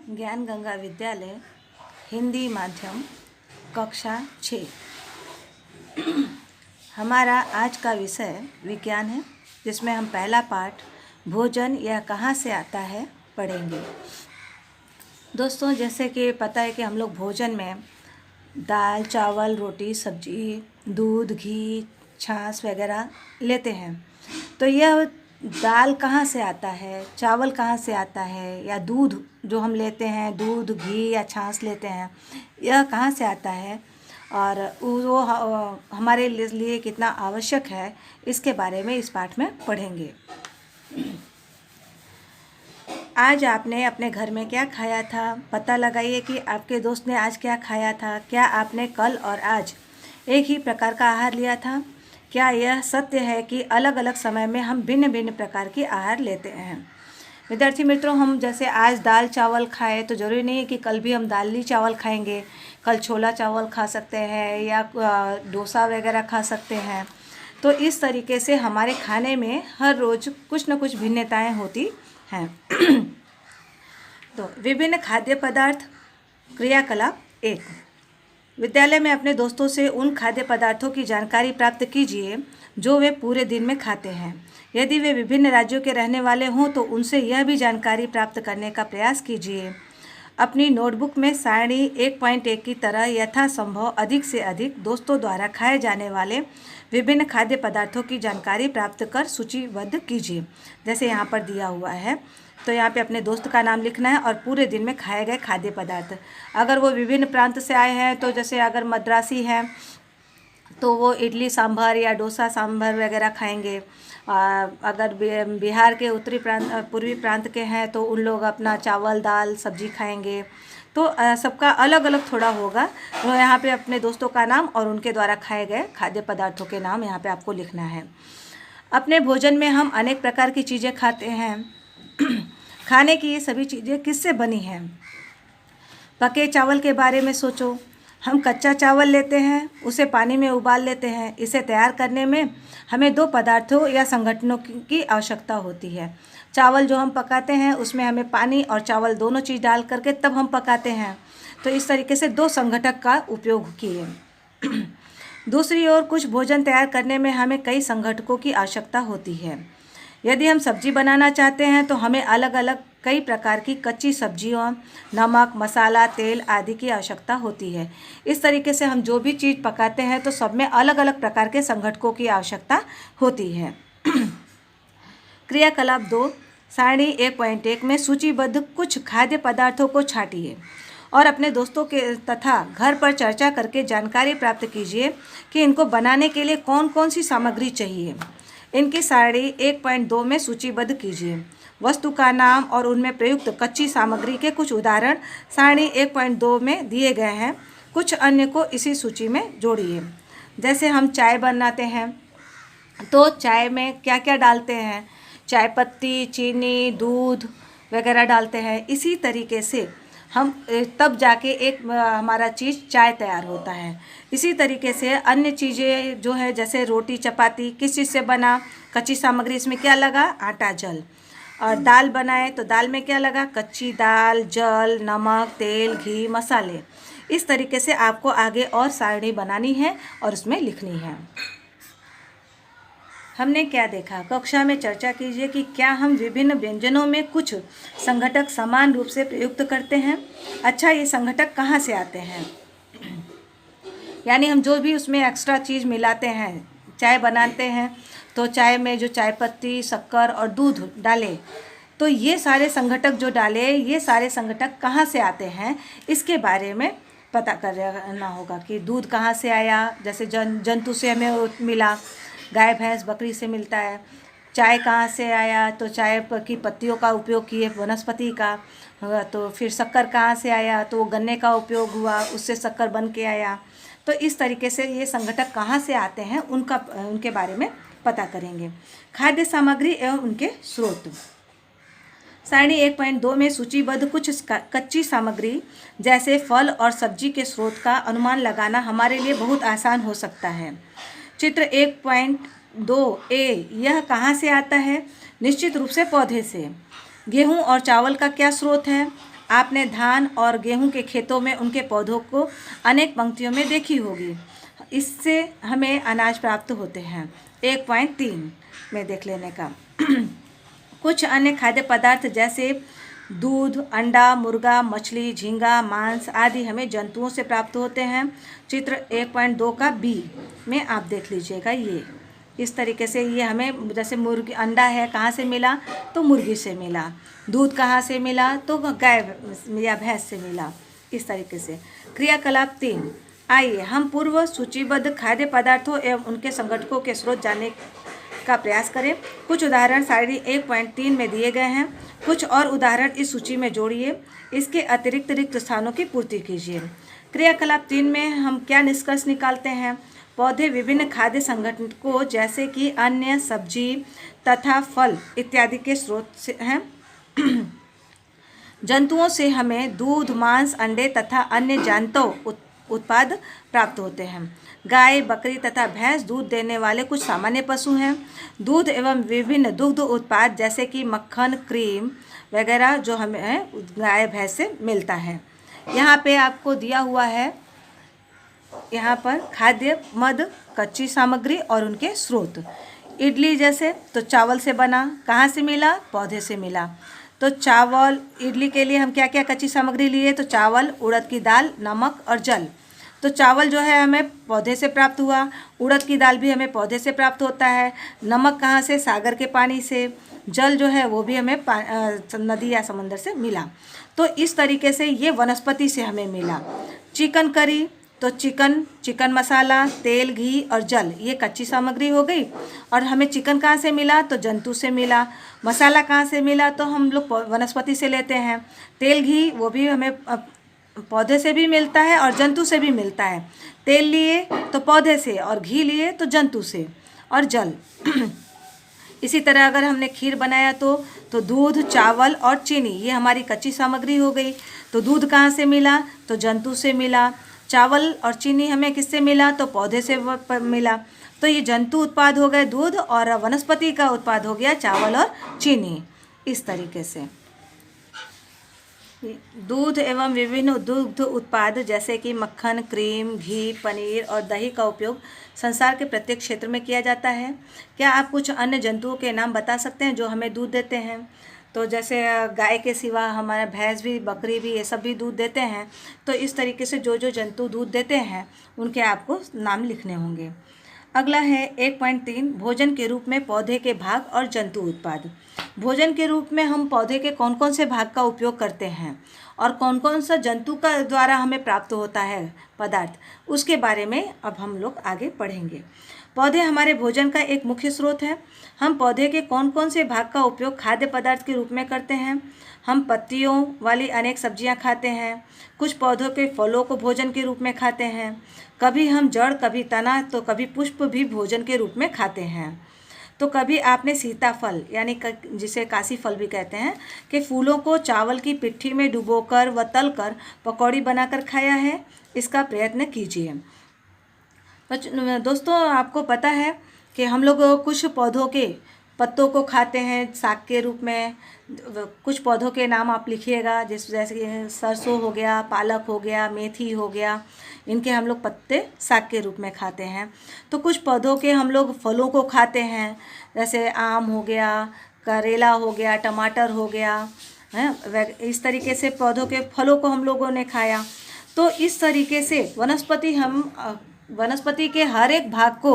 ज्ञान गंगा विद्यालय हिंदी माध्यम कक्षा 6। हमारा आज का विषय विज्ञान है, जिसमें हम पहला पाठ भोजन यह कहाँ से आता है पढ़ेंगे। दोस्तों, जैसे कि पता है कि हम लोग भोजन में दाल, चावल, रोटी, सब्जी, दूध, घी, छाछ वगैरह लेते हैं। तो यह दाल कहाँ से आता है, चावल कहाँ से आता है, या दूध जो हम लेते हैं, दूध, घी या छाछ लेते हैं, यह कहाँ से आता है और वो हमारे लिए कितना आवश्यक है, इसके बारे में इस पाठ में पढ़ेंगे। आज आपने अपने घर में क्या खाया था, पता लगाइए कि आपके दोस्त ने आज क्या खाया था। क्या आपने कल और आज एक ही प्रकार का आहार लिया था? क्या यह सत्य है कि अलग अलग समय में हम भिन्न भिन्न प्रकार की आहार लेते हैं? विद्यार्थी मित्रों, हम जैसे आज दाल चावल खाए तो ज़रूरी नहीं है कि कल भी हम दाल चावल खाएंगे। कल छोला चावल खा सकते हैं या डोसा वगैरह खा सकते हैं। तो इस तरीके से हमारे खाने में हर रोज़ कुछ न कुछ भिन्नताएं होती हैं। तो विभिन्न खाद्य पदार्थ क्रियाकलाप 1। विद्यालय में अपने दोस्तों से उन खाद्य पदार्थों की जानकारी प्राप्त कीजिए जो वे पूरे दिन में खाते हैं। यदि वे विभिन्न राज्यों के रहने वाले हों तो उनसे यह भी जानकारी प्राप्त करने का प्रयास कीजिए। अपनी नोटबुक में सारणी 1.1 की तरह यथासंभव अधिक से अधिक दोस्तों द्वारा खाए जाने वाले विभिन्न खाद्य पदार्थों की जानकारी प्राप्त कर सूचीबद्ध कीजिए। जैसे यहाँ पर दिया हुआ है, तो यहाँ पे अपने दोस्त का नाम लिखना है और पूरे दिन में खाए गए खाद्य पदार्थ। अगर वो विभिन्न प्रांत से आए हैं, तो जैसे अगर मद्रासी हैं तो वो इडली सांभर या डोसा सांभर वगैरह खाएंगे। अगर बिहार के पूर्वी प्रांत के हैं तो उन लोग अपना चावल दाल सब्जी खाएंगे। तो सबका अलग अलग थोड़ा होगा। तो यहाँ पे अपने दोस्तों का नाम और उनके द्वारा खाए गए खाद्य पदार्थों के नाम यहाँ पे आपको लिखना है। अपने भोजन में हम अनेक प्रकार की चीज़ें खाते हैं। खाने की ये सभी चीज़ें किससे बनी हैं? पके चावल के बारे में सोचो। हम कच्चा चावल लेते हैं, उसे पानी में उबाल लेते हैं। इसे तैयार करने में हमें 2 पदार्थों या संगठनों की आवश्यकता होती है। चावल जो हम पकाते हैं उसमें हमें पानी और चावल दोनों चीज़ डाल करके तब हम पकाते हैं। तो इस तरीके से 2 संघटक का उपयोग किए। दूसरी ओर कुछ भोजन तैयार करने में हमें कई संघटकों की आवश्यकता होती है। यदि हम सब्जी बनाना चाहते हैं तो हमें अलग अलग कई प्रकार की कच्ची सब्जियों, नमक, मसाला, तेल आदि की आवश्यकता होती है। इस तरीके से हम जो भी चीज़ पकाते हैं तो सब में अलग अलग प्रकार के संघटकों की आवश्यकता होती है। क्रियाकलाप 2 सारणी 1.1 में सूचीबद्ध कुछ खाद्य पदार्थों को छांटिए और अपने दोस्तों के तथा घर पर चर्चा करके जानकारी प्राप्त कीजिए कि इनको बनाने के लिए कौन कौन सी सामग्री चाहिए। इनकी सारणी 1.2 में सूचीबद्ध कीजिए। वस्तु का नाम और उनमें प्रयुक्त कच्ची सामग्री के कुछ उदाहरण सारणी 1.2 में दिए गए हैं। कुछ अन्य को इसी सूची में जोड़िए। जैसे हम चाय बनाते हैं तो चाय में क्या क्या डालते हैं? चाय पत्ती, चीनी, दूध वगैरह डालते हैं। इसी तरीके से हम तब जाके एक हमारा चीज़ चाय तैयार होता है। इसी तरीके से अन्य चीज़ें जो है, जैसे रोटी चपाती किस चीज़ से बना? कच्ची सामग्री, इसमें क्या लगा? आटा, जल। और दाल बनाए तो दाल में क्या लगा? कच्ची दाल, जल, नमक, तेल, घी, मसाले। इस तरीके से आपको आगे और सारणी बनानी है और उसमें लिखनी है। हमने क्या देखा? कक्षा में चर्चा कीजिए कि क्या हम विभिन्न व्यंजनों में कुछ संघटक समान रूप से प्रयुक्त करते हैं। अच्छा, ये संघटक कहाँ से आते हैं? यानी हम जो भी उसमें एक्स्ट्रा चीज़ मिलाते हैं, चाय बनाते हैं तो चाय में जो चाय पत्ती, शक्कर और दूध डाले, तो ये सारे संघटक जो डाले, ये सारे संघटक कहाँ से आते हैं, इसके बारे में पता करना होगा कि दूध कहाँ से आया। जैसे जंतु से हमें मिला, गाय भैंस बकरी से मिलता है। चाय कहाँ से आया? तो चाय की पत्तियों का उपयोग किए, वनस्पति का। तो फिर शक्कर कहाँ से आया? तो गन्ने का उपयोग हुआ, उससे शक्कर बन के आया। तो इस तरीके से ये संघटक कहाँ से आते हैं उनके बारे में पता करेंगे। खाद्य सामग्री एवं उनके स्रोत। सारणी 1.2 में सूचीबद्ध कुछ कच्ची सामग्री जैसे फल और सब्जी के स्रोत का अनुमान लगाना हमारे लिए बहुत आसान हो सकता है। चित्र 1.2a यह कहाँ से आता है? निश्चित रूप से पौधे से। गेहूं और चावल का क्या स्रोत है? आपने धान और गेहूं के खेतों में उनके पौधों को अनेक पंक्तियों में देखी होगी। इससे हमें अनाज प्राप्त होते हैं। 1.3 में देख लेने का कुछ अन्य खाद्य पदार्थ जैसे दूध, अंडा, मुर्गा, मछली, झींगा, मांस आदि हमें जंतुओं से प्राप्त होते हैं। चित्र 1.2 का बी में आप देख लीजिएगा। ये इस तरीके से ये हमें, जैसे मुर्गी, अंडा है कहाँ से मिला, तो मुर्गी से मिला। दूध कहाँ से मिला, तो गाय या भैंस से मिला। इस तरीके से। क्रियाकलाप 3, आइए हम पूर्व सूचीबद्ध खाद्य पदार्थों एवं उनके संगठकों के स्रोत जानने का प्रयास करें। कुछ उदाहरण सारणी 1.3 में दिए गए हैं। कुछ और उदाहरण इस सूची में जोड़िए। इसके अतिरिक्त रिक्त स्थानों की पूर्ति कीजिए। क्रियाकलाप 3 में हम क्या निष्कर्ष निकालते हैं? पौधे विभिन्न खाद्य संगठकों जैसे कि अन्य, सब्जी तथा फल इत्यादि के स्रोत से हैं। जंतुओं से हमें दूध, मांस, अंडे तथा अन्य जांतव उत्पाद प्राप्त होते हैं। गाय, बकरी तथा भैंस दूध देने वाले कुछ सामान्य पशु हैं। दूध एवं विभिन्न दुग्ध उत्पाद जैसे कि मक्खन, क्रीम वगैरह जो हमें गाय भैंस से मिलता है। यहाँ पे आपको दिया हुआ है, यहाँ पर खाद्य, मद, कच्ची सामग्री और उनके स्रोत। इडली जैसे तो चावल से बना, कहाँ से मिला? पौधे से मिला। तो चावल, इडली के लिए हम क्या क्या कच्ची सामग्री लिए? तो चावल, उड़द की दाल, नमक और जल। तो चावल जो है हमें पौधे से प्राप्त हुआ, उड़द की दाल भी हमें पौधे से प्राप्त होता है, नमक कहाँ से? सागर के पानी से। जल जो है वो भी हमें नदी या समंदर से मिला। तो इस तरीके से ये वनस्पति से हमें मिला। चिकन करी तो चिकन मसाला, तेल, घी और जल ये कच्ची सामग्री हो गई। और हमें चिकन कहाँ से मिला? तो जंतु से मिला। मसाला कहाँ से मिला? तो हम लोग वनस्पति से लेते हैं। तेल, घी वो भी हमें पौधे से भी मिलता है और जंतु से भी मिलता है। तेल लिए तो पौधे से और घी लिए तो जंतु से। और जल इसी तरह अगर हमने खीर बनाया तो दूध, चावल और चीनी ये हमारी कच्ची सामग्री हो गई। तो दूध कहाँ से मिला? तो जंतु से मिला। चावल और चीनी हमें किससे मिला? तो पौधे से मिला। तो ये जंतु उत्पाद हो गए दूध, और वनस्पति का उत्पाद हो गया चावल और चीनी। इस तरीके से दूध एवं विभिन्न दुग्ध उत्पाद जैसे कि मक्खन, क्रीम, घी, पनीर और दही का उपयोग संसार के प्रत्येक क्षेत्र में किया जाता है। क्या आप कुछ अन्य जंतुओं के नाम बता सकते हैं जो हमें दूध देते हैं? तो जैसे गाय के सिवा हमारा भैंस भी, बकरी भी, ये सब भी दूध देते हैं। तो इस तरीके से जो जो जंतु दूध देते हैं उनके आपको नाम लिखने होंगे। अगला है 1.3, भोजन के रूप में पौधे के भाग और जंतु उत्पाद। भोजन के रूप में हम पौधे के कौन कौन से भाग का उपयोग करते हैं और कौन कौन सा जंतु का द्वारा हमें प्राप्त होता है पदार्थ, उसके बारे में अब हम लोग आगे पढ़ेंगे। पौधे हमारे भोजन का एक मुख्य स्रोत है। हम पौधे के कौन कौन से भाग का उपयोग खाद्य पदार्थ के रूप में करते हैं? हम पत्तियों वाली अनेक सब्जियां खाते हैं। कुछ पौधों के फलों को भोजन के रूप में खाते हैं। कभी हम जड़, कभी तना, तो कभी पुष्प भी भोजन के रूप में खाते हैं। तो कभी आपने सीताफल यानी जिसे काशी फल भी कहते हैं के फूलों को चावल की पिट्ठी में डुबोकर व तलकर पकौड़ी बनाकर खाया है? इसका प्रयत्न कीजिए। दोस्तों, आपको पता है कि हम लोग कुछ पौधों के पत्तों को खाते हैं साग के रूप में। कुछ पौधों के नाम आप लिखिएगा, जैसे कि सरसों हो गया, पालक हो गया, मेथी हो गया, इनके हम लोग पत्ते साग के रूप में खाते हैं। तो कुछ पौधों के हम लोग फलों को खाते हैं, जैसे आम हो गया, करेला हो गया, टमाटर हो गया, है। इस तरीके से पौधों के फलों को हम लोगों ने खाया। तो इस तरीके से वनस्पति के हर एक भाग को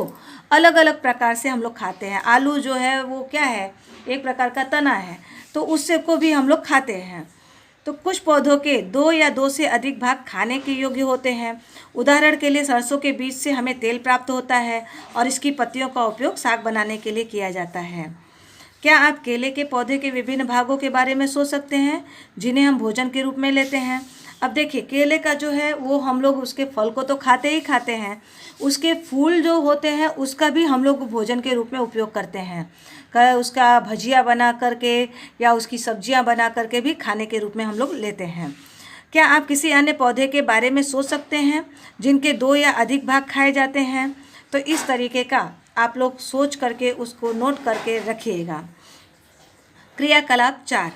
अलग अलग प्रकार से हम लोग खाते हैं। आलू जो है वो क्या है? एक प्रकार का तना है, तो उससे को भी हम लोग खाते हैं। तो कुछ पौधों के 2 या 2 से अधिक भाग खाने के योग्य होते हैं। उदाहरण के लिए सरसों के बीज से हमें तेल प्राप्त होता है और इसकी पत्तियों का उपयोग साग बनाने के लिए किया जाता है। क्या आप केले के पौधे के विभिन्न भागों के बारे में सोच सकते हैं जिन्हें हम भोजन के रूप में लेते हैं? अब देखिए, केले का जो है वो हम लोग उसके फल को तो खाते ही खाते हैं, उसके फूल जो होते हैं उसका भी हम लोग भोजन के रूप में उपयोग करते हैं। उसका भजिया बना करके या उसकी सब्जियां बना करके भी खाने के रूप में हम लोग लेते हैं। क्या आप किसी अन्य पौधे के बारे में सोच सकते हैं जिनके 2 या अधिक भाग खाए जाते हैं? तो इस तरीके का आप लोग सोच करके उसको नोट करके रखिएगा। क्रियाकलाप 4,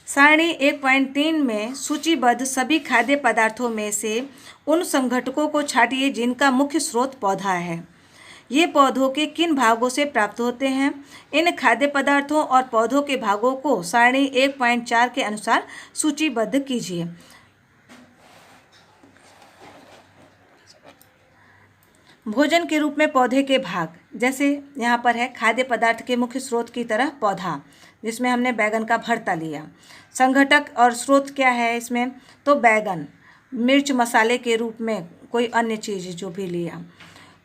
सारणी 1.3 में सूचीबद्ध सभी खाद्य पदार्थों में से उन संघटकों को छांटिए जिनका मुख्य स्रोत पौधा है। ये पौधों के किन भागों से प्राप्त होते हैं? इन खाद्य पदार्थों और पौधों के भागों को सारणी 1.4 के अनुसार सूचीबद्ध कीजिए। भोजन के रूप में पौधे के भाग, जैसे यहाँ पर है खाद्य पदार्थ के मुख्य स्रोत की तरह पौधा, जिसमें हमने बैगन का भरता लिया। संघटक और स्रोत क्या है इसमें? तो बैगन, मिर्च मसाले के रूप में कोई अन्य चीज़ जो भी लिया।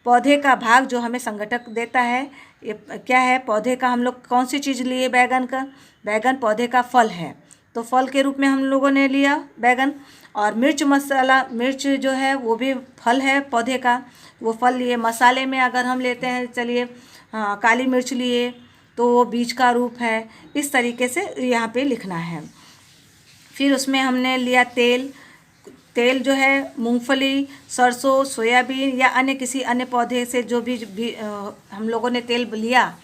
पौधे का भाग जो हमें संघटक देता है, ये क्या है? पौधे का हम लोग कौन सी चीज़ लिए? बैगन का। बैगन पौधे का फल है, तो फल के रूप में हम लोगों ने लिया बैगन। और मिर्च मसाला, मिर्च जो है वो भी फल है पौधे का, वो फल लिए। मसाले में अगर हम लेते हैं, चलिए काली मिर्च लिए, तो वो बीज का रूप है। इस तरीके से यहाँ पे लिखना है। फिर उसमें हमने लिया तेल। तेल जो है मूंगफली, सरसों, सोयाबीन या अन्य किसी अन्य पौधे से जो भी हम लोगों ने तेल लिया,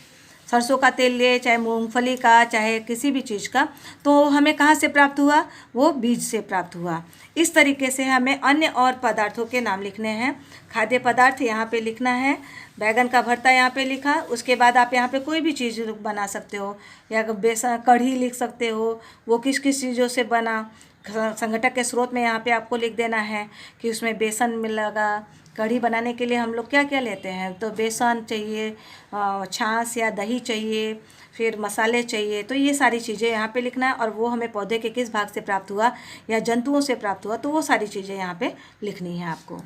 सरसों का तेल लिए, चाहे मूंगफली का, चाहे किसी भी चीज़ का, तो हमें कहाँ से प्राप्त हुआ? वो बीज से प्राप्त हुआ। इस तरीके से हमें अन्य और पदार्थों के नाम लिखने हैं। खाद्य पदार्थ यहाँ पे लिखना है, बैगन का भरता यहाँ पे लिखा। उसके बाद आप यहाँ पे कोई भी चीज़ बना सकते हो, या बेसन कढ़ी लिख सकते हो, वो किस किस चीज़ों से बना। संघटक के स्रोत में यहाँ पे आपको लिख देना है कि उसमें बेसन मिलेगा। कढ़ी बनाने के लिए हम लोग क्या क्या लेते हैं? तो बेसन चाहिए, छाछ या दही चाहिए, फिर मसाले चाहिए। तो ये सारी चीज़ें यहाँ पे लिखना है, और वो हमें पौधे के किस भाग से प्राप्त हुआ या जंतुओं से प्राप्त हुआ, तो वो सारी चीज़ें यहाँ पे लिखनी है आपको।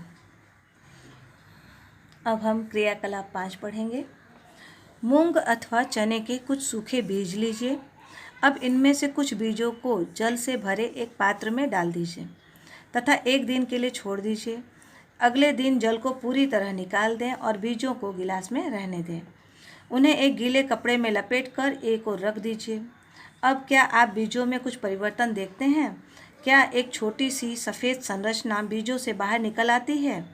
अब हम क्रियाकलाप 5 पढ़ेंगे। मूंग अथवा चने के कुछ सूखे बीज लीजिए। अब इनमें से कुछ बीजों को जल से भरे एक पात्र में डाल दीजिए तथा 1 दिन के लिए छोड़ दीजिए। अगले दिन जल को पूरी तरह निकाल दें और बीजों को गिलास में रहने दें। उन्हें एक गीले कपड़े में लपेटकर एक ओर रख दीजिए। अब क्या आप बीजों में कुछ परिवर्तन देखते हैं? क्या एक छोटी सी सफ़ेद संरचना बीजों से बाहर निकल आती है?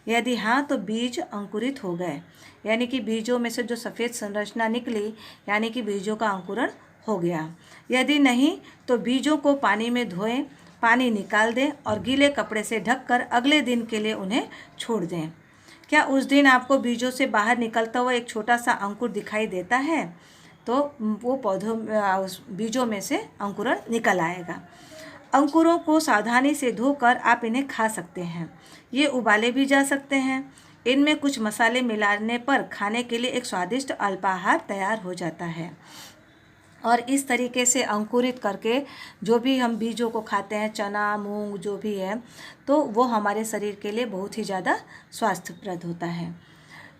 यदि हाँ, तो बीज अंकुरित हो गए, यानी कि बीजों में से जो सफ़ेद संरचना निकली, यानी कि बीजों का अंकुरण हो गया। यदि नहीं, तो बीजों को पानी में धोएं, पानी निकाल दें और गीले कपड़े से ढककर अगले दिन के लिए उन्हें छोड़ दें। क्या उस दिन आपको बीजों से बाहर निकलता हुआ एक छोटा सा अंकुर दिखाई देता है? तो वो पौधों उस बीजों में से अंकुरण निकल आएगा। अंकुरों को सावधानी से धोकर आप इन्हें खा सकते हैं। ये उबाले भी जा सकते हैं। इनमें कुछ मसाले मिलाने पर खाने के लिए एक स्वादिष्ट अल्पाहार तैयार हो जाता है। और इस तरीके से अंकुरित करके जो भी हम बीजों को खाते हैं, चना, मूंग जो भी है, तो वो हमारे शरीर के लिए बहुत ही ज़्यादा स्वास्थ्यप्रद होता है।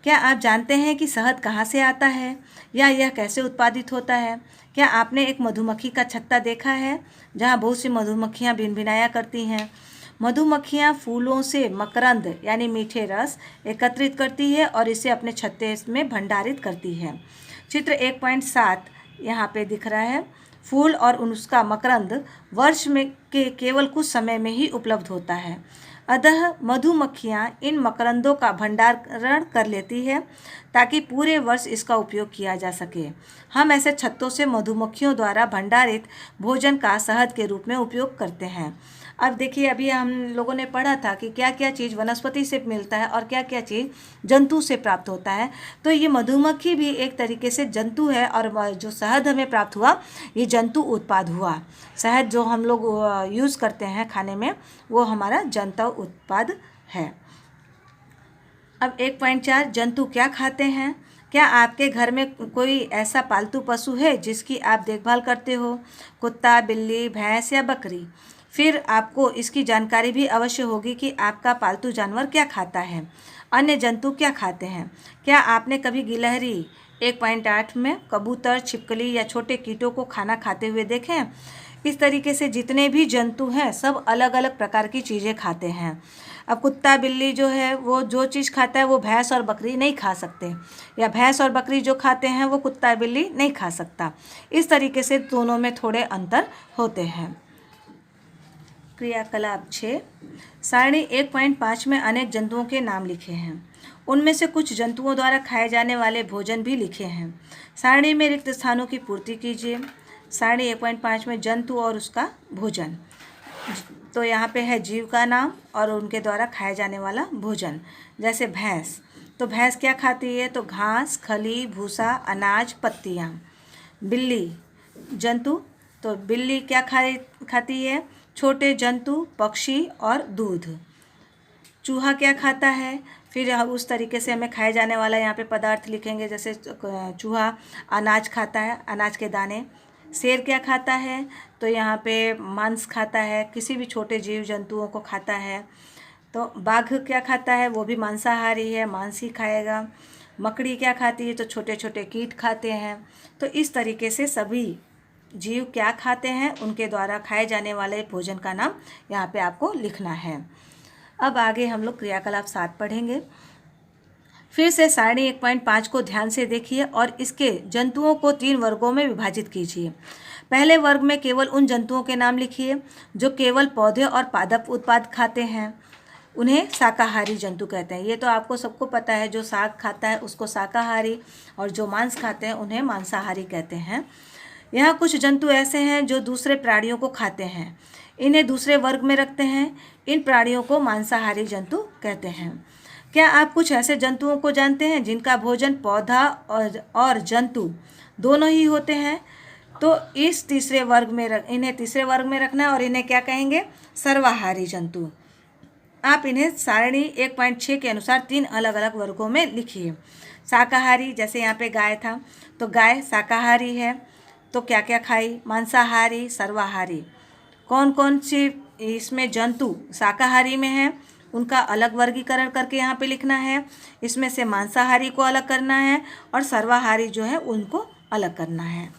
क्या आप जानते हैं कि शहद कहाँ से आता है या यह कैसे उत्पादित होता है? क्या आपने एक मधुमक्खी का छत्ता देखा है जहाँ बहुत सी मधुमक्खियाँ भिनभिनाया करती हैं? मधुमक्खियाँ फूलों से मकरंद यानी मीठे रस एकत्रित करती है और इसे अपने छत्ते में भंडारित करती है। चित्र 1.7 यहाँ पे दिख रहा है। फूल और उसका मकरंद वर्ष में के केवल कुछ समय में ही उपलब्ध होता है। अतः मधुमक्खियाँ इन मकरंदों का भंडारण कर लेती है ताकि पूरे वर्ष इसका उपयोग किया जा सके। हम ऐसे छत्तों से मधुमक्खियों द्वारा भंडारित भोजन का शहद के रूप में उपयोग करते हैं। अब देखिए, अभी हम लोगों ने पढ़ा था कि क्या क्या चीज़ वनस्पति से मिलता है और क्या क्या चीज़ जंतु से प्राप्त होता है। तो ये मधुमक्खी भी एक तरीके से जंतु है, और जो शहद हमें प्राप्त हुआ ये जंतु उत्पाद हुआ। शहद जो हम लोग यूज़ करते हैं खाने में, वो हमारा जंतु उत्पाद है। अब 1.4 जंतु क्या खाते हैं? क्या आपके घर में कोई ऐसा पालतू पशु है जिसकी आप देखभाल करते हो? कुत्ता, बिल्ली, भैंस या बकरी? फिर आपको इसकी जानकारी भी अवश्य होगी कि आपका पालतू जानवर क्या खाता है, अन्य जंतु क्या खाते हैं। क्या आपने कभी गिलहरी 1.8 में कबूतर, छिपकली या छोटे कीटों को खाना खाते हुए देखें? इस तरीके से जितने भी जंतु हैं सब अलग अलग प्रकार की चीज़ें खाते हैं। अब कुत्ता, बिल्ली जो है वो जो चीज़ खाता है वो भैंस और बकरी नहीं खा सकते, या भैंस और बकरी जो खाते हैं वो कुत्ता, बिल्ली नहीं खा सकता। इस तरीके से दोनों में थोड़े अंतर होते हैं। क्रियाकलाप 6, सारणी 1.5 में अनेक जंतुओं के नाम लिखे हैं। उनमें से कुछ जंतुओं द्वारा खाए जाने वाले भोजन भी लिखे हैं। सारणी में रिक्त स्थानों की पूर्ति कीजिए। सारणी 1.5 में जंतु और उसका भोजन। तो यहाँ पे है जीव का नाम और उनके द्वारा खाया जाने वाला भोजन। जैसे भैंस, तो भैंस क्या खाती है? तो घास, खली, भूसा, अनाज, पत्तियाँ। बिल्ली जंतु, तो बिल्ली क्या खाती है? छोटे जंतु, पक्षी और दूध। चूहा क्या खाता है? फिर उस तरीके से हमें खाए जाने वाला यहाँ पे पदार्थ लिखेंगे। जैसे चूहा अनाज खाता है, अनाज के दाने। शेर क्या खाता है? तो यहाँ पे मांस खाता है, किसी भी छोटे जीव जंतुओं को खाता है। तो बाघ क्या खाता है? वो भी मांसाहारी है, मांस ही खाएगा। मकड़ी क्या खाती है? तो छोटे छोटे कीट खाते हैं। तो इस तरीके से सभी जीव क्या खाते हैं, उनके द्वारा खाए जाने वाले भोजन का नाम यहाँ पे आपको लिखना है। अब आगे हम लोग क्रियाकलाप 7 पढ़ेंगे। फिर से सारणी 1.5 को ध्यान से देखिए और इसके जंतुओं को 3 वर्गों में विभाजित कीजिए। पहले वर्ग में केवल उन जंतुओं के नाम लिखिए जो केवल पौधे और पादप उत्पाद खाते हैं, उन्हें शाकाहारी जंतु कहते हैं। ये तो आपको सबको पता है, जो साग खाता है उसको शाकाहारी, और जो मांस खाते हैं उन्हें मांसाहारी कहते हैं। यहाँ कुछ जंतु ऐसे हैं जो दूसरे प्राणियों को खाते हैं, इन्हें दूसरे वर्ग में रखते हैं। इन प्राणियों को मांसाहारी जंतु कहते हैं। क्या आप कुछ ऐसे जंतुओं को जानते हैं जिनका भोजन पौधा और जंतु दोनों ही होते हैं? तो इस इन्हें तीसरे वर्ग में रखना है और इन्हें क्या कहेंगे? सर्वाहारी जंतु। आप इन्हें सारणी 1.6 के अनुसार 3 अलग अलग वर्गों में लिखिए। शाकाहारी, जैसे यहाँ पे गाय था, तो गाय शाकाहारी है, तो क्या क्या खाई? मांसाहारी, सर्वाहारी। कौन कौन सी इसमें जंतु शाकाहारी में है, उनका अलग वर्गीकरण करके यहाँ पे लिखना है। इसमें से मांसाहारी को अलग करना है और सर्वाहारी जो है उनको अलग करना है।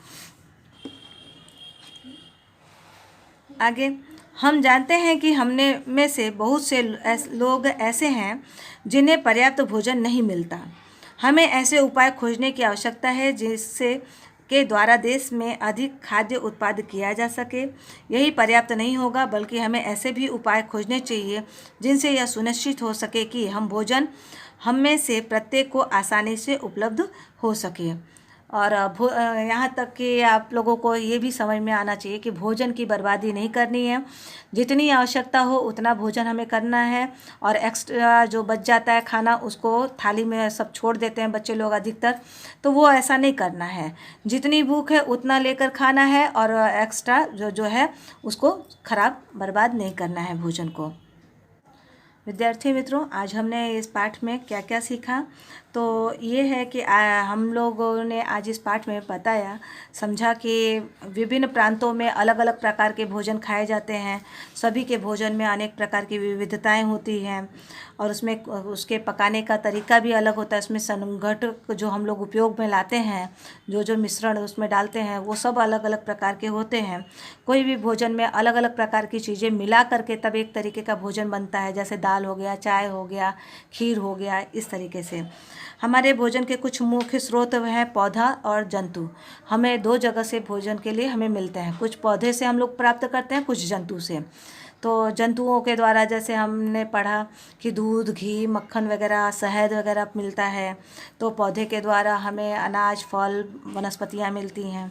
आगे हम जानते हैं कि हमने में से बहुत से लोग ऐसे हैं जिन्हें पर्याप्त भोजन नहीं मिलता। हमें ऐसे उपाय खोजने की आवश्यकता है जिससे के द्वारा देश में अधिक खाद्य उत्पाद किया जा सके। यही पर्याप्त नहीं होगा, बल्कि हमें ऐसे भी उपाय खोजने चाहिए जिनसे यह सुनिश्चित हो सके कि भोजन हम में से प्रत्येक को आसानी से उपलब्ध हो सके। और यहाँ तक कि आप लोगों को ये भी समझ में आना चाहिए कि भोजन की बर्बादी नहीं करनी है। जितनी आवश्यकता हो उतना भोजन हमें करना है, और एक्स्ट्रा जो बच जाता है खाना उसको थाली में सब छोड़ देते हैं बच्चे लोग अधिकतर, तो वो ऐसा नहीं करना है। जितनी भूख है उतना लेकर खाना है, और एक्स्ट्रा जो है उसको खराब बर्बाद नहीं करना है भोजन को। विद्यार्थी मित्रों, आज हमने इस पाठ में क्या क्या सीखा? तो ये है कि हम लोगों ने आज इस पाठ में बताया, समझा कि विभिन्न प्रांतों में अलग अलग प्रकार के भोजन खाए जाते हैं। सभी के भोजन में अनेक प्रकार की विविधताएं होती हैं, और उसमें उसके पकाने का तरीका भी अलग होता है। उसमें संघटक जो हम लोग उपयोग में लाते हैं, जो मिश्रण उसमें डालते हैं, वो सब अलग अलग प्रकार के होते हैं। कोई भी भोजन में अलग अलग प्रकार की चीज़ें मिला करके तब एक तरीके का भोजन बनता है। जैसे दाल हो गया, चाय हो गया, खीर हो गया, इस तरीके से। हमारे भोजन के कुछ मुख्य स्रोत हैं पौधा और जंतु। हमें 2 जगह से भोजन के लिए हमें मिलते हैं, कुछ पौधे से हम लोग प्राप्त करते हैं, कुछ जंतु से। तो जंतुओं के द्वारा जैसे हमने पढ़ा कि दूध, घी, मक्खन वगैरह, शहद वगैरह मिलता है। तो पौधे के द्वारा हमें अनाज, फल, वनस्पतियाँ मिलती हैं।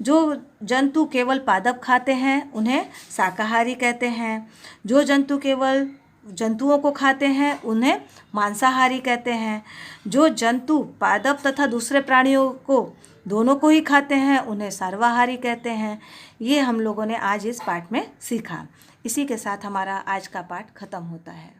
जो जंतु केवल पादप खाते हैं उन्हें शाकाहारी कहते हैं। जो जंतु केवल जंतुओं को खाते हैं उन्हें मांसाहारी कहते हैं। जो जंतु पादप तथा दूसरे प्राणियों को दोनों को ही खाते हैं उन्हें सर्वाहारी कहते हैं। ये हम लोगों ने आज इस पाठ में सीखा। इसी के साथ हमारा आज का पाठ खत्म होता है।